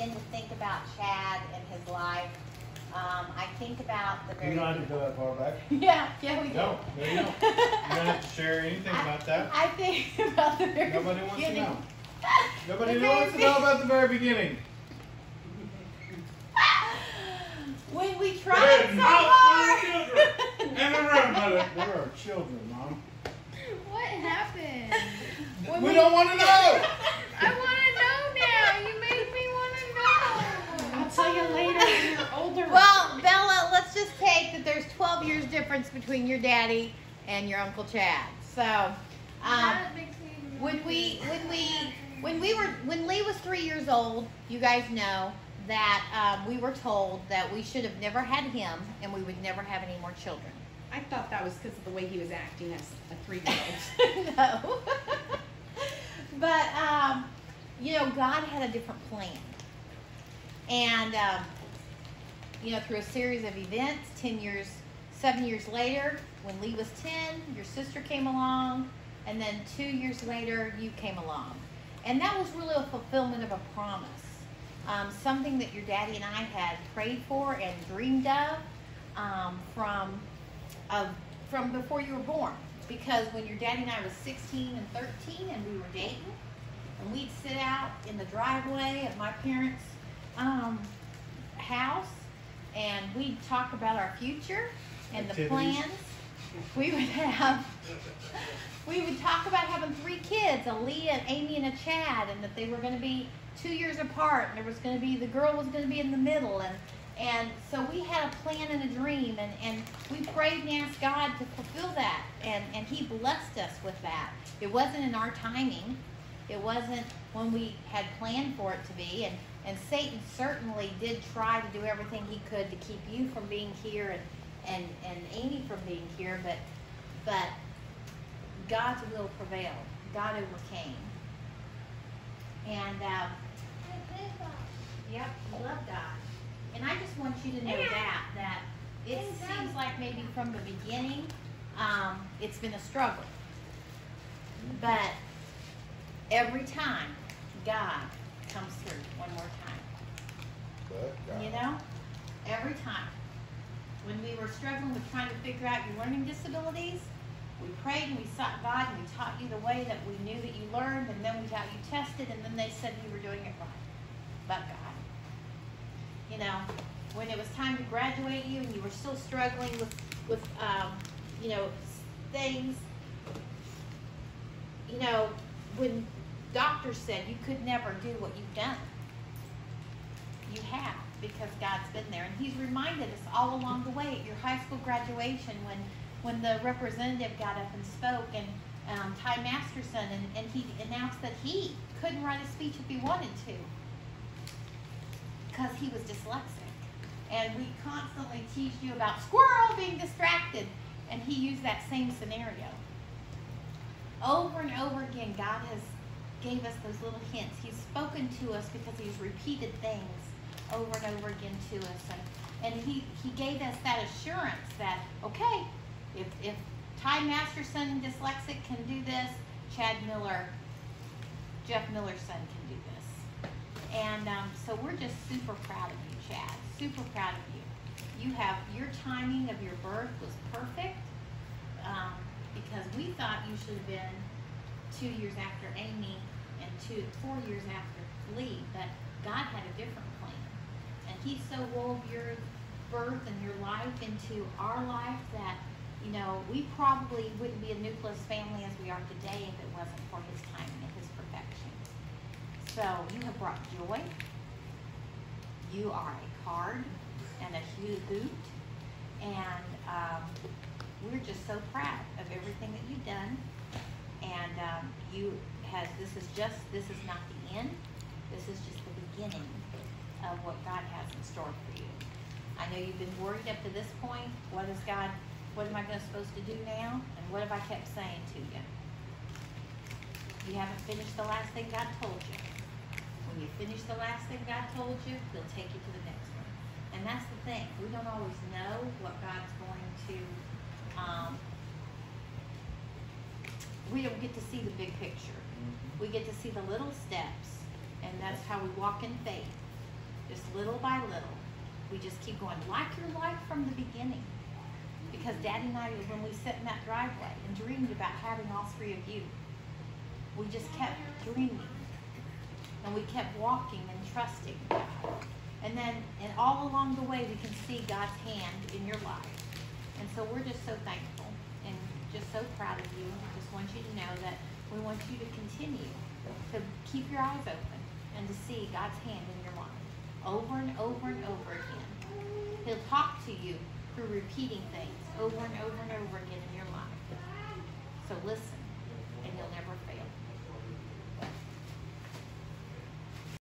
begin to think about Chad and his life, I think about the very... You don't have to go that far back. Yeah, we do. No, you don't. You don't have to share anything about that. I think about the very Nobody wants to beginning. know. Nobody wants to know about the very beginning. When we tried so hard. In the room, Mother. There are children, Mom. What happened? We don't want to know. I want to know now. You made me want to know. I'll tell you later when you're older. Well, Bella, let's just take that there's 12 years difference between your daddy and your Uncle Chad. So, That makes me when Lee was 3 years old, you guys know that we were told that we should have never had him and we would never have any more children. I thought that was because of the way he was acting as a 3-year-old. No. But, you know, God had a different plan. And, you know, through a series of events, 7 years later, when Lee was 10, your sister came along, and then 2 years later, you came along. And that was really a fulfillment of a promise. Something that your daddy and I had prayed for and dreamed of from before you were born. Because when your daddy and I was 16 and 13 and we were dating, and we'd sit out in the driveway of my parents' house, and we'd talk about our future and the plans. We would talk about having 3 kids, a Lee, an Amy, and a Chad, and that they were going to be 2 years apart, and there was going to be, the girl was going to be in the middle, and so we had a plan and a dream, and we prayed and asked God to fulfill that, and He blessed us with that. It wasn't in our timing. It wasn't when we had planned for it to be, and Satan certainly did try to do everything he could to keep you from being here and Amy from being here, but God's will prevailed. God overcame. And, yep, we love God. And I just want you to know that it seems like maybe from the beginning, it's been a struggle. But every time, God comes through one more time. You know? Every time. When we were struggling with trying to figure out your learning disabilities, we prayed and we sought God and we taught you the way that we knew that you learned, and then we got you tested, and then they said you were doing it right. But God. You know, when it was time to graduate you and you were still struggling with you know, things, you know, when doctors said you could never do what you've done, you have, because God's been there. And He's reminded us all along the way at your high school graduation when the representative got up and spoke, and Ty Masterson, and he announced that he couldn't write a speech if he wanted to because he was dyslexic. And we constantly teased you about squirrel being distracted, and he used that same scenario. Over and over again, God has gave us those little hints. He's spoken to us because He's repeated things over and over again to us, and he gave us that assurance that, okay, if Ty Masterson, dyslexic, can do this, Chad Miller, Jeff Miller's son, can do this. And so we're just super proud of you, Chad. Super proud of you. Your timing of your birth was perfect, because we thought you should have been 2 years after Amy and 4 years after Lee, but God had a different plan. And He so wove your birth and your life into our life that, you know, we probably wouldn't be a nucleus family as we are today if it wasn't for His timing and His perfection. So you have brought joy. You are a card and a hoot, and we're just so proud of everything that you've done. And this is not the end. This is just the beginning of what God has in store for you. I know you've been worried up to this point. What am I supposed to do now? And what have I kept saying to you? You haven't finished the last thing God told you. When you finish the last thing God told you, He'll take you to the next one. And that's the thing. We don't always know what God's going to, we don't get to see the big picture. We get to see the little steps, and that's how we walk in faith. just little by little. We just keep going, like your life from the beginning. Because Daddy and I, when we sat in that driveway and dreamed about having all three of you, we just kept dreaming. And we kept walking and trusting God. And then, and all along the way, we can see God's hand in your life. And so we're just so thankful and just so proud of you. I just want you to know that we want you to continue to keep your eyes open and to see God's hand in your life over and over and over again. He'll talk to you through repeating things over and over and over again in your life. So listen.